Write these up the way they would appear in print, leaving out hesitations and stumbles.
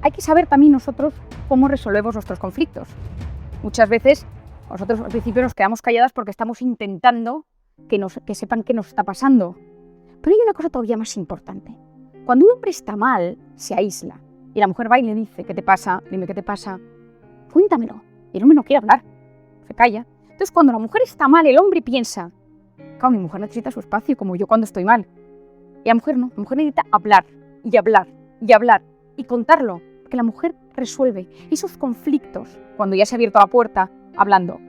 hay que saber también nosotros cómo resolvemos nuestros conflictos. Muchas veces nosotros al principio nos quedamos calladas porque estamos intentando que sepan qué nos está pasando. Pero hay una cosa todavía más importante. Cuando un hombre está mal, se aísla. Y la mujer va y le dice, ¿qué te pasa? Dime qué te pasa. Cuéntamelo. Y el hombre no quiere hablar. Se calla. Entonces cuando la mujer está mal, el hombre piensa, claro, mi mujer necesita su espacio como yo cuando estoy mal. Y la mujer no. La mujer necesita hablar y hablar y hablar y contarlo. Porque la mujer resuelve esos conflictos cuando ya se ha abierto la puerta hablando.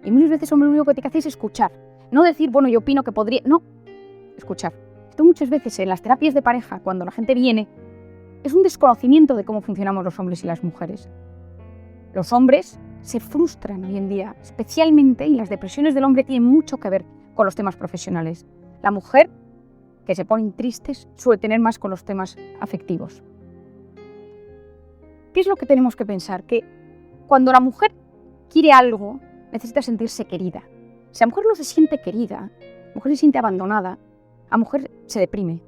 Y muchas veces el hombre lo único que tiene que hacer es escuchar. No decir, bueno, yo opino que podría... No, escuchar. Esto muchas veces en las terapias de pareja, cuando la gente viene, es un desconocimiento de cómo funcionamos los hombres y las mujeres. Los hombres se frustran hoy en día, especialmente, y las depresiones del hombre tienen mucho que ver con los temas profesionales. La mujer, que se ponen tristes, suele tener más con los temas afectivos. ¿Qué es lo que tenemos que pensar? Que cuando la mujer quiere algo, necesita sentirse querida. Si la mujer no se siente querida, la mujer se siente abandonada, la mujer se deprime,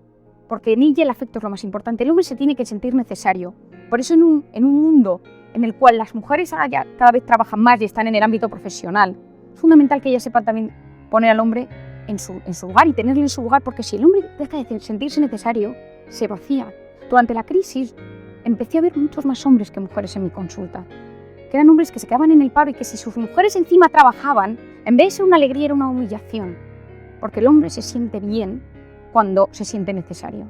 porque en ella el afecto es lo más importante. El hombre se tiene que sentir necesario. Por eso en un mundo en el cual las mujeres ahora ya cada vez trabajan más y están en el ámbito profesional, es fundamental que ellas sepan también poner al hombre en su lugar y tenerle en su lugar, porque si el hombre deja de sentirse necesario, se vacía. Durante la crisis empecé a ver muchos más hombres que mujeres en mi consulta, que eran hombres que se quedaban en el paro y que si sus mujeres encima trabajaban, en vez de ser una alegría era una humillación, porque el hombre se siente bien cuando se siente necesario.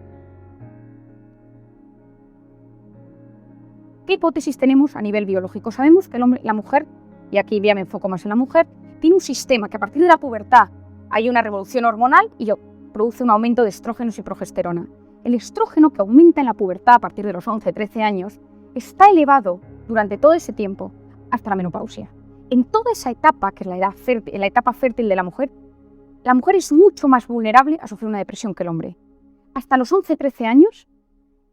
¿Qué hipótesis tenemos a nivel biológico? Sabemos que el hombre, la mujer, y aquí ya me enfoco más en la mujer, tiene un sistema que a partir de la pubertad hay una revolución hormonal y produce un aumento de estrógenos y progesterona. El estrógeno, que aumenta en la pubertad a partir de los 11-13 años, está elevado durante todo ese tiempo hasta la menopausia. En toda esa etapa, que es la etapa fértil de la mujer es mucho más vulnerable a sufrir una depresión que el hombre. Hasta los 11-13 años,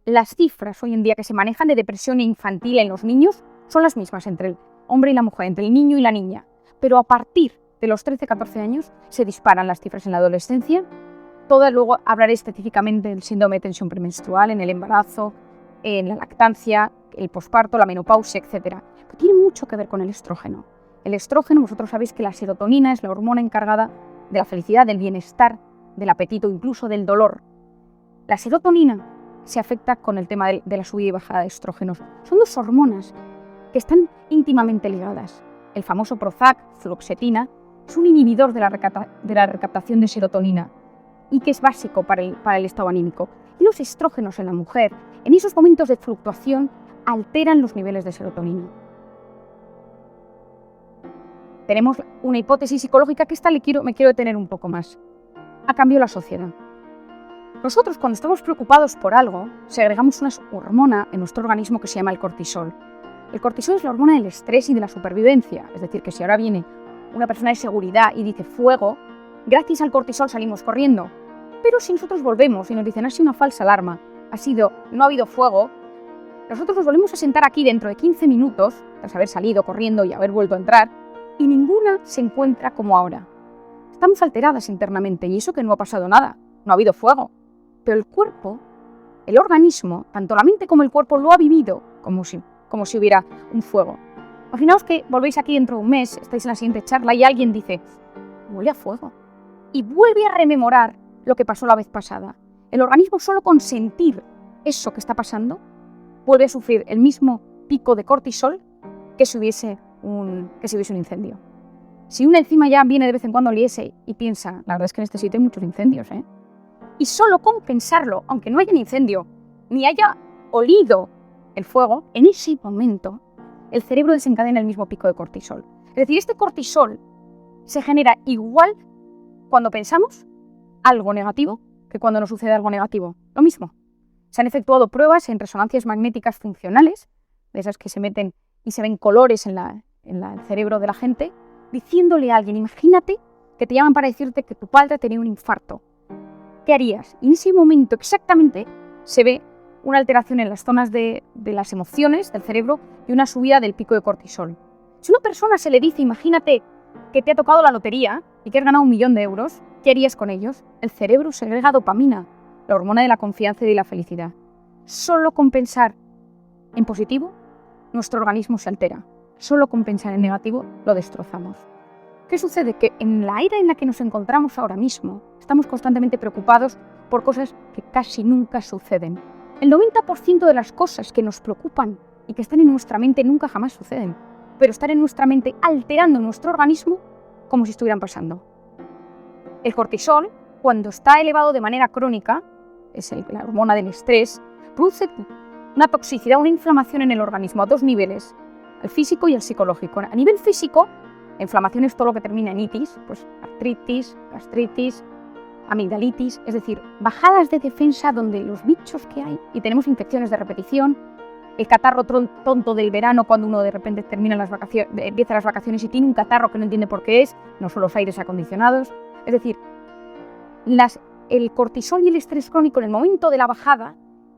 las cifras hoy en día que se manejan de depresión infantil en los niños son las mismas entre el hombre y la mujer, entre el niño y la niña. Pero a partir de los 13-14 años se disparan las cifras en la adolescencia. Luego hablaré específicamente del síndrome de tensión premenstrual, en el embarazo, en la lactancia, el posparto, la menopausia, etc. Pero tiene mucho que ver con el estrógeno. El estrógeno, vosotros sabéis que la serotonina es la hormona encargada de la felicidad, del bienestar, del apetito, incluso del dolor. La serotonina se afecta con el tema de la subida y bajada de estrógenos. Son dos hormonas que están íntimamente ligadas. El famoso Prozac, fluoxetina, es un inhibidor de la recaptación de serotonina y que es básico para el estado anímico. Y los estrógenos en la mujer, en esos momentos de fluctuación, alteran los niveles de serotonina. Tenemos una hipótesis psicológica que me quiero detener un poco más. Ha cambiado la sociedad. Nosotros, cuando estamos preocupados por algo, segregamos una hormona en nuestro organismo que se llama el cortisol. El cortisol es la hormona del estrés y de la supervivencia. Es decir, que si ahora viene una persona de seguridad y dice fuego, gracias al cortisol salimos corriendo. Pero si nosotros volvemos y nos dicen ha sido una falsa alarma, no ha habido fuego, nosotros nos volvemos a sentar aquí dentro de 15 minutos, tras haber salido corriendo y haber vuelto a entrar, y ninguna se encuentra como ahora. Estamos alteradas internamente y eso que no ha pasado nada, no ha habido fuego. Pero el cuerpo, el organismo, tanto la mente como el cuerpo lo ha vivido como si hubiera un fuego. Imaginaos que volvéis aquí dentro de un mes, estáis en la siguiente charla y alguien dice, huele a fuego. Y vuelve a rememorar lo que pasó la vez pasada. El organismo solo con sentir eso que está pasando, vuelve a sufrir el mismo pico de cortisol que si hubiese un incendio. Si una encima ya viene de vez en cuando oliese y piensa, la verdad es que en este sitio hay muchos incendios, y solo con pensarlo, aunque no haya un incendio, ni haya olido el fuego, en ese momento el cerebro desencadena el mismo pico de cortisol. Es decir, este cortisol se genera igual cuando pensamos algo negativo que cuando nos sucede algo negativo. Lo mismo. Se han efectuado pruebas en resonancias magnéticas funcionales, de esas que se meten y se ven colores en el cerebro de la gente, diciéndole a alguien, imagínate que te llaman para decirte que tu padre ha tenido un infarto. ¿Qué harías? Y en ese momento exactamente se ve una alteración en las zonas de las emociones del cerebro y una subida del pico de cortisol. Si a una persona se le dice, imagínate que te ha tocado la lotería y que has ganado 1 millón de euros, ¿qué harías con ellos? El cerebro segrega dopamina, la hormona de la confianza y de la felicidad. Solo con pensar en positivo, nuestro organismo se altera. Solo con pensar en negativo lo destrozamos. ¿Qué sucede? Que en la era en la que nos encontramos ahora mismo, estamos constantemente preocupados por cosas que casi nunca suceden. El 90% de las cosas que nos preocupan y que están en nuestra mente nunca jamás suceden, pero están en nuestra mente alterando nuestro organismo como si estuvieran pasando. El cortisol, cuando está elevado de manera crónica, es la hormona del estrés, produce una toxicidad, una inflamación en el organismo a dos niveles, el físico y el psicológico. A nivel físico, la inflamación es todo lo que termina en itis, pues artritis, gastritis, amigdalitis, es decir, bajadas de defensa donde los bichos que hay y tenemos infecciones de repetición, el catarro tonto del verano cuando uno de repente empieza las vacaciones y tiene un catarro que no entiende por qué es, no son los aires acondicionados, es decir, el cortisol y el estrés crónico en el momento de la bajada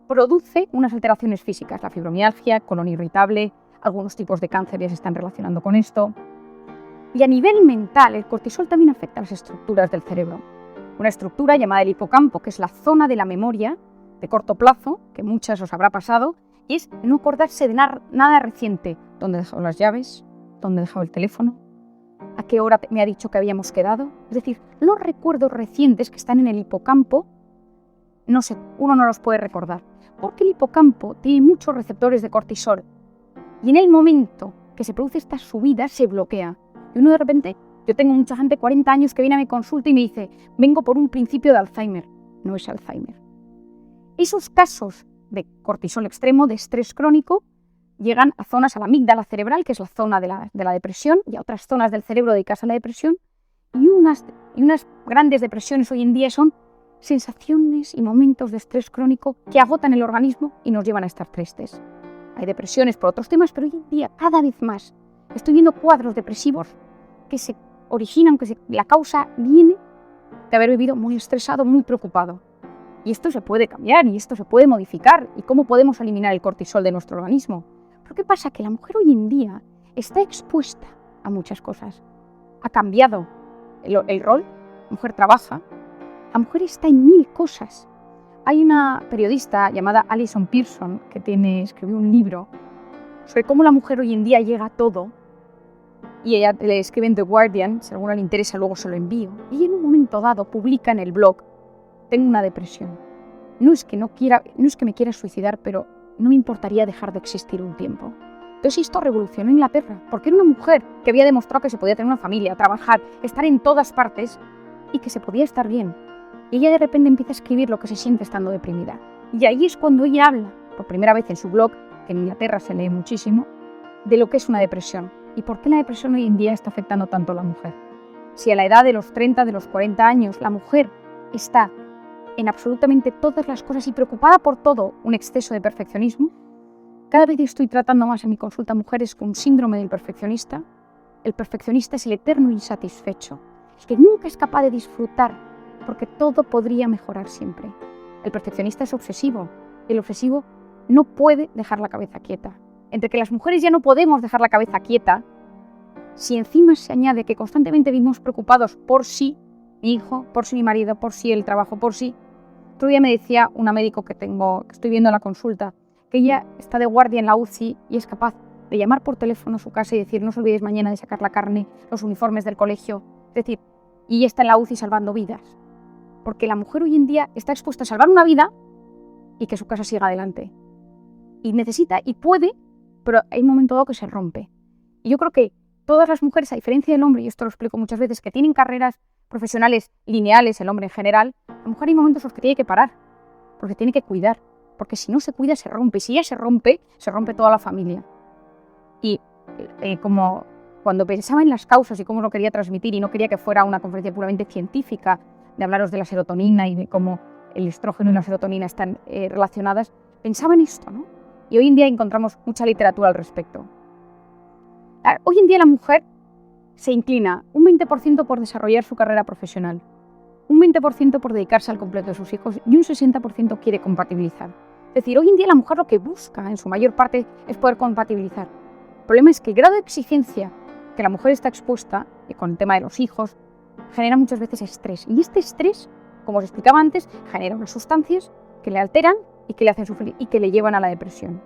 produce unas alteraciones físicas, la fibromialgia, colon irritable, algunos tipos de cáncer ya se están relacionando con esto. Y a nivel mental, el cortisol también afecta a las estructuras del cerebro. Una estructura llamada el hipocampo, que es la zona de la memoria de corto plazo, que muchas os habrá pasado, y es no acordarse de nada reciente. ¿Dónde he dejado las llaves? ¿Dónde he dejado el teléfono? ¿A qué hora me ha dicho que habíamos quedado? Es decir, los recuerdos recientes que están en el hipocampo, uno no los puede recordar, porque el hipocampo tiene muchos receptores de cortisol, y en el momento que se produce esta subida se bloquea. Y uno de repente, yo tengo mucha gente de 40 años que viene a mi consulta y me dice, vengo por un principio de Alzheimer. No es Alzheimer. Esos casos de cortisol extremo, de estrés crónico, llegan a zonas, a la amígdala cerebral, que es la zona de la depresión, y a otras zonas del cerebro dedicadas a la depresión, y unas grandes depresiones hoy en día son sensaciones y momentos de estrés crónico que agotan el organismo y nos llevan a estar tristes. Hay depresiones por otros temas, pero hoy en día cada vez más estoy viendo cuadros depresivos que se originan, la causa viene de haber vivido muy estresado, muy preocupado. Y esto se puede cambiar y esto se puede modificar. ¿Y cómo podemos eliminar el cortisol de nuestro organismo? Pero ¿qué pasa? Que la mujer hoy en día está expuesta a muchas cosas. Ha cambiado el rol, la mujer trabaja, la mujer está en 1000 cosas. Hay una periodista llamada Alison Pearson que escribió un libro sobre cómo la mujer hoy en día llega a todo, y ella le escribe en The Guardian, si a alguno le interesa luego se lo envío, y en un momento dado publica en el blog, tengo una depresión, no es que me quiera suicidar, pero no me importaría dejar de existir un tiempo. Entonces esto revolucionó Inglaterra, porque era una mujer que había demostrado que se podía tener una familia, trabajar, estar en todas partes y que se podía estar bien. Y ella de repente empieza a escribir lo que se siente estando deprimida. Y ahí es cuando ella habla, por primera vez en su blog, que en Inglaterra se lee muchísimo, de lo que es una depresión y por qué la depresión hoy en día está afectando tanto a la mujer. Si a la edad de los 30, de los 40 años, la mujer está en absolutamente todas las cosas y preocupada por todo, un exceso de perfeccionismo, cada vez estoy tratando más en mi consulta mujeres con síndrome del perfeccionista. El perfeccionista es el eterno insatisfecho, el que nunca es capaz de disfrutar, porque todo podría mejorar siempre. El perfeccionista es obsesivo. El obsesivo no puede dejar la cabeza quieta. Entre que las mujeres ya no podemos dejar la cabeza quieta, si encima se añade que constantemente vivimos preocupados por sí, mi hijo, por sí mi marido, por sí el trabajo, por sí. Otro día me decía una médico que estoy viendo en la consulta, que ella está de guardia en la UCI y es capaz de llamar por teléfono a su casa y decir, no os olvidéis mañana de sacar la carne, los uniformes del colegio. Es decir, y ella está en la UCI salvando vidas. Porque la mujer hoy en día está expuesta a salvar una vida y que su casa siga adelante. Y necesita y puede, pero hay un momento dado que se rompe. Y yo creo que todas las mujeres, a diferencia del hombre, y esto lo explico muchas veces, que tienen carreras profesionales lineales, el hombre en general, la mujer hay momentos en los que tiene que parar, porque tiene que cuidar, porque si no se cuida se rompe, y si ella se rompe toda la familia. Y como cuando pensaba en las causas y cómo lo quería transmitir, y no quería que fuera una conferencia puramente científica, de hablaros de la serotonina y de cómo el estrógeno y la serotonina están relacionadas, pensaba en esto, ¿no? Y hoy en día encontramos mucha literatura al respecto. Hoy en día la mujer se inclina un 20% por desarrollar su carrera profesional, un 20% por dedicarse al completo de sus hijos y un 60% quiere compatibilizar. Es decir, hoy en día la mujer lo que busca en su mayor parte es poder compatibilizar. El problema es que el grado de exigencia que la mujer está expuesta, y con el tema de los hijos, genera muchas veces estrés. Y este estrés, como os explicaba antes, genera unas sustancias que le alteran y que le hacen sufrir y que le llevan a la depresión.